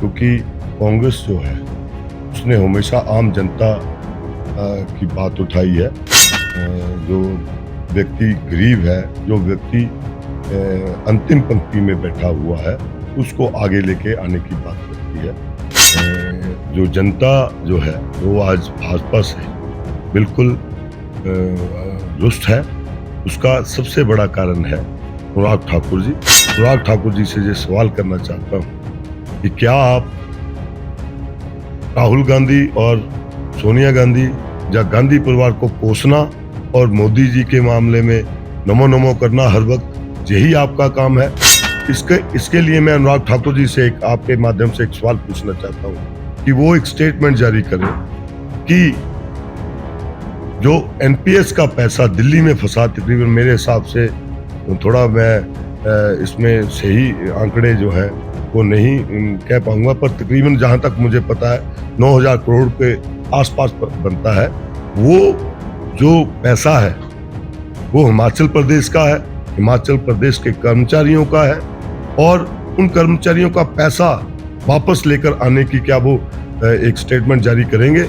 क्योंकि कांग्रेस जो है उसने हमेशा आम जनता की बात उठाई है। जो व्यक्ति गरीब है, जो व्यक्ति अंतिम पंक्ति में बैठा हुआ है, उसको आगे लेके आने की बात करती है। जो जनता जो है वो आज भाजपा से बिल्कुल रुष्ट है। उसका सबसे बड़ा कारण है अनुराग ठाकुर जी। अनुराग ठाकुर जी से ये सवाल करना चाहता हूँ कि क्या आप राहुल गांधी और सोनिया गांधी या गांधी परिवार को कोसना और मोदी जी के मामले में नमो नमो करना हर वक्त, यही आपका काम है? इसके लिए मैं अनुराग ठाकुर जी से आपके माध्यम से एक सवाल पूछना चाहता हूँ कि वो एक स्टेटमेंट जारी करें कि जो एनपीएस का पैसा दिल्ली में फंसा, तकरीबन मेरे हिसाब से थोड़ा मैं इसमें सही आंकड़े जो है वो नहीं कह पाऊंगा, पर तकरीबन जहां तक मुझे पता है 9,000 करोड़ के आसपास बनता है। वो जो पैसा है वो हिमाचल प्रदेश का है, हिमाचल प्रदेश के कर्मचारियों का है, और उन कर्मचारियों का पैसा वापस लेकर आने की क्या वो एक स्टेटमेंट जारी करेंगे?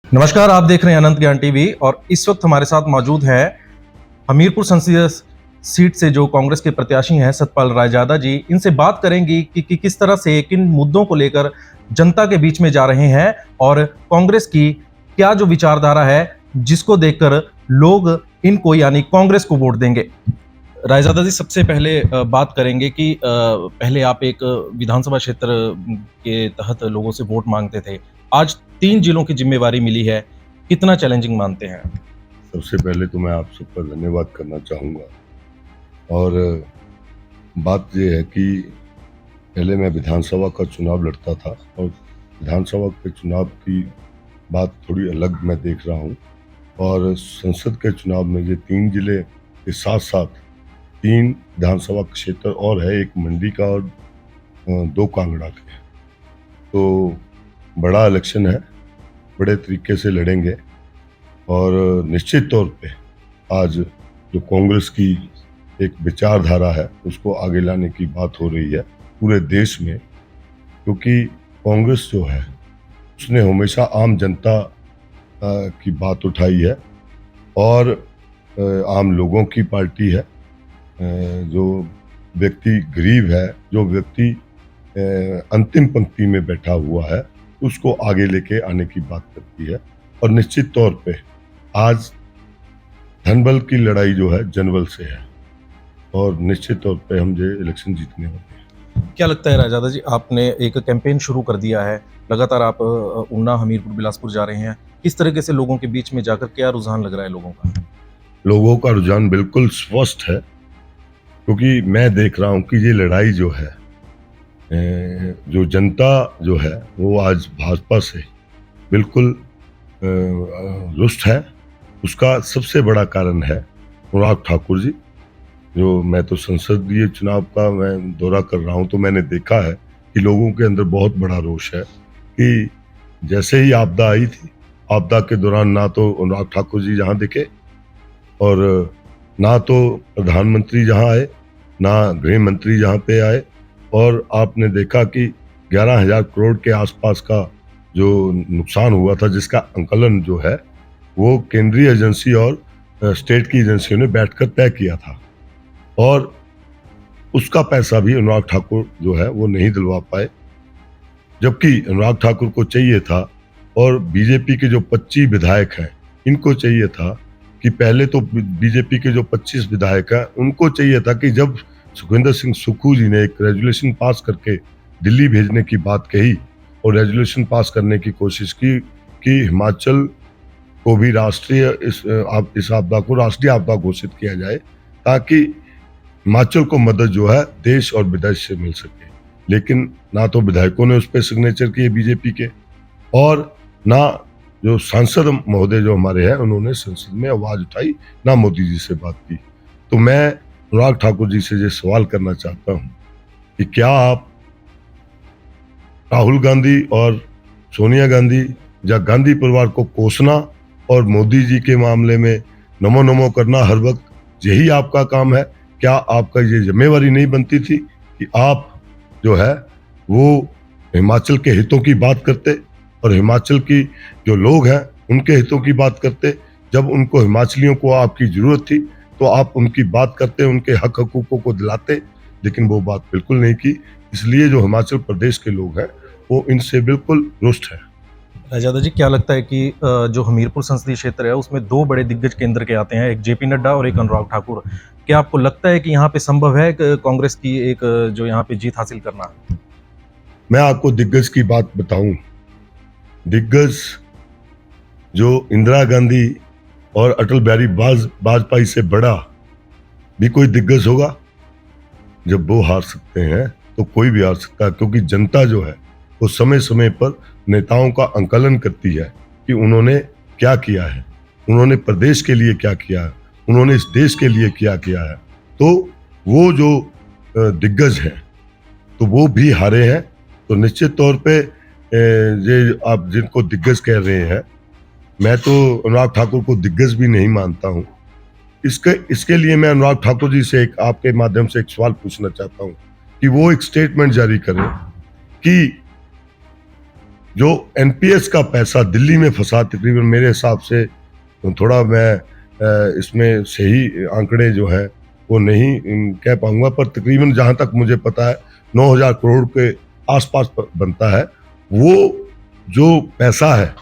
नमस्कार, आप देख रहे हैं अनंत ज्ञान टीवी और इस वक्त हमारे साथ मौजूद है हमीरपुर संसदीय सीट से जो कांग्रेस के प्रत्याशी हैं सतपाल रायजादा जी। इनसे बात करेंगे कि किस तरह से किन मुद्दों को लेकर जनता के बीच में जा रहे हैं और कांग्रेस की क्या जो विचारधारा है जिसको देखकर लोग इनको यानी कांग्रेस को वोट देंगे। रायजादा जी, सबसे पहले बात करेंगे कि पहले आप एक विधानसभा क्षेत्र के तहत लोगों से वोट मांगते थे, आज 3 जिलों की जिम्मेवारी मिली है, कितना चैलेंजिंग मानते हैं? सबसे पहले तो मैं आप सबका धन्यवाद करना चाहूँगा, और बात यह है कि पहले मैं विधानसभा का चुनाव लड़ता था और विधानसभा के चुनाव की बात थोड़ी अलग मैं देख रहा हूँ, और संसद के चुनाव में ये 3 जिले के साथ साथ 3 विधानसभा क्षेत्र और है, एक मंडी का और 2 कांगड़ा के। तो बड़ा इलेक्शन है, बड़े तरीके से लड़ेंगे, और निश्चित तौर पे आज जो कांग्रेस की एक विचारधारा है उसको आगे लाने की बात हो रही है पूरे देश में, क्योंकि कांग्रेस जो है उसने हमेशा आम जनता की बात उठाई है और आम लोगों की पार्टी है। जो व्यक्ति गरीब है, जो व्यक्ति अंतिम पंक्ति में बैठा हुआ है, उसको आगे लेके आने की बात करती है। और निश्चित तौर पे आज धनबल की लड़ाई जो है जनबल से है, और निश्चित तौर पे हम ये इलेक्शन जीतने वाले हैं। क्या लगता है रायजादा जी, आपने एक कैंपेन शुरू कर दिया है, लगातार आप ऊना, हमीरपुर, बिलासपुर जा रहे हैं, किस तरीके से लोगों के बीच में जाकर क्या रुझान लग रहा है लोगों का? लोगों का रुझान बिल्कुल स्पष्ट है, क्योंकि मैं देख रहा हूं कि ये लड़ाई जो है, जो जनता जो है वो आज भाजपा से बिल्कुल रुष्ट है। उसका सबसे बड़ा कारण है अनुराग ठाकुर जी। जो मैं तो संसदीय चुनाव का मैं दौरा कर रहा हूं, तो मैंने देखा है कि लोगों के अंदर बहुत बड़ा रोष है कि जैसे ही आपदा आई थी, आपदा के दौरान ना तो अनुराग ठाकुर जी जहां दिखे, और ना तो प्रधानमंत्री जहां आए, ना गृह मंत्री जहां पे आए, और आपने देखा कि 11,000 करोड़ के आसपास का जो नुकसान हुआ था, जिसका आंकलन जो है वो केंद्रीय एजेंसी और स्टेट की एजेंसियों ने बैठकर तय किया था, और उसका पैसा भी अनुराग ठाकुर जो है वो नहीं दिलवा पाए। जबकि अनुराग ठाकुर को चाहिए था, और बीजेपी के जो 25 विधायक हैं इनको चाहिए था कि पहले तो बीजेपी के जो 25 विधायक हैं उनको चाहिए था कि जब सुखविंदर सिंह सुक्खू जी ने एक रेजोल्यूशन पास करके दिल्ली भेजने की बात कही और रेजोल्यूशन पास करने की कोशिश की कि हिमाचल को भी राष्ट्रीय इस आपदा को राष्ट्रीय आपदा घोषित किया जाए, ताकि हिमाचल को मदद जो है देश और विदेश से मिल सके। लेकिन ना तो विधायकों ने उस पर सिग्नेचर किए बीजेपी के, और ना जो सांसद महोदय जो हमारे हैं उन्होंने संसद में आवाज उठाई, ना मोदी जी से बात की। तो मैं अनुराग ठाकुर जी से ये सवाल करना चाहता हूं कि क्या आप राहुल गांधी और सोनिया गांधी या गांधी परिवार को कोसना और मोदी जी के मामले में नमो नमो करना हर वक्त, यही आपका काम है? क्या आपका ये जिम्मेवारी नहीं बनती थी कि आप जो है वो हिमाचल के हितों की बात करते और हिमाचल की जो लोग हैं उनके हितों की बात करते। जब उनको हिमाचलियों को आपकी ज़रूरत थी तो आप उनकी बात करते, उनके हक हकूक़ों को दिलाते, लेकिन वो बात बिल्कुल नहीं की। इसलिए जो हिमाचल प्रदेश के लोग हैं वो इनसे बिल्कुल रुष्ट हैं। रायजादा जी, क्या लगता है कि जो हमीरपुर संसदीय क्षेत्र है उसमें दो बड़े दिग्गज केंद्र के आते हैं, एक जेपी नड्डा और एक अनुराग ठाकुर। क्या आपको लगता है कि यहाँ पे संभव है कांग्रेस की एक जो यहाँ पे जीत हासिल करना? मैं आपको दिग्गज की बात बताऊं, दिग्गज जो इंदिरा गांधी और अटल बिहारी वाजपेयी से बड़ा भी कोई दिग्गज होगा। जब वो हार सकते हैं तो कोई भी हार सकता है, क्योंकि जनता जो है वो समय समय पर नेताओं का आंकलन करती है कि उन्होंने क्या किया है, उन्होंने प्रदेश के लिए क्या किया है, उन्होंने इस देश के लिए क्या किया है। तो वो जो दिग्गज हैं तो वो भी हारे हैं। तो निश्चित तौर पे ये आप जिनको दिग्गज कह रहे हैं, मैं तो अनुराग ठाकुर को दिग्गज भी नहीं मानता हूं। इसके लिए मैं अनुराग ठाकुर जी से एक आपके माध्यम से एक सवाल पूछना चाहता हूं कि वो एक स्टेटमेंट जारी करें कि जो एनपीएस का पैसा दिल्ली में फंसा, तकरीबन मेरे हिसाब से थोड़ा मैं इसमें सही आंकड़े जो है वो नहीं कह पाऊंगा, पर तकरीबन जहां तक मुझे पता है 9,000 करोड़ के आसपास बनता है। वो जो पैसा है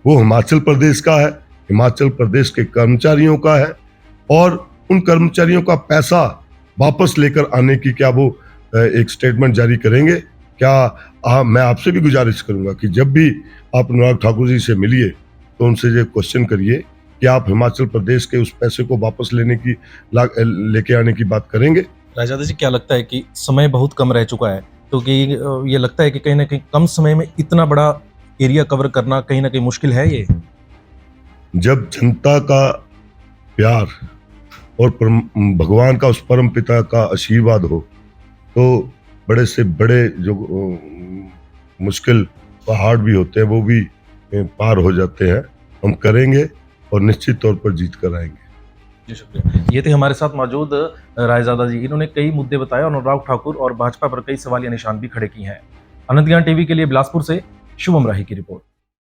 वो हिमाचल प्रदेश का है, हिमाचल प्रदेश के कर्मचारियों का है, और उन कर्मचारियों का पैसा वापस लेकर आने की क्या वो एक स्टेटमेंट जारी करेंगे? क्या मैं आपसे भी गुजारिश करूंगा कि जब भी आप अनुराग ठाकुर जी से मिलिए तो उनसे ये क्वेश्चन करिए कि आप हिमाचल प्रदेश के उस पैसे को वापस लेके आने की बात करेंगे। रायजादा जी, क्या लगता है कि समय बहुत कम रह चुका है, क्योंकि ये लगता है कि कहीं ना कहीं कम समय में इतना बड़ा एरिया कवर करना कहीं ना कहीं मुश्किल है ये? जब जनता का प्यार और भगवान का उस परम पिता का आशीर्वाद हो तो बड़े से बड़े जो मुश्किल पहाड़ भी होते हैं वो भी पार हो जाते हैं। हम करेंगे और निश्चित तौर पर जीत कर आएंगे। जी, शुक्रिया। ये थे हमारे साथ मौजूद रायजादा जी। इन्होंने कई मुद्दे बताए और अनुराग ठाकुर और भाजपा पर कई सवालिया निशान भी खड़े किए हैं। अनंत ज्ञान टीवी के लिए बिलासपुर से शुभम राही की रिपोर्ट।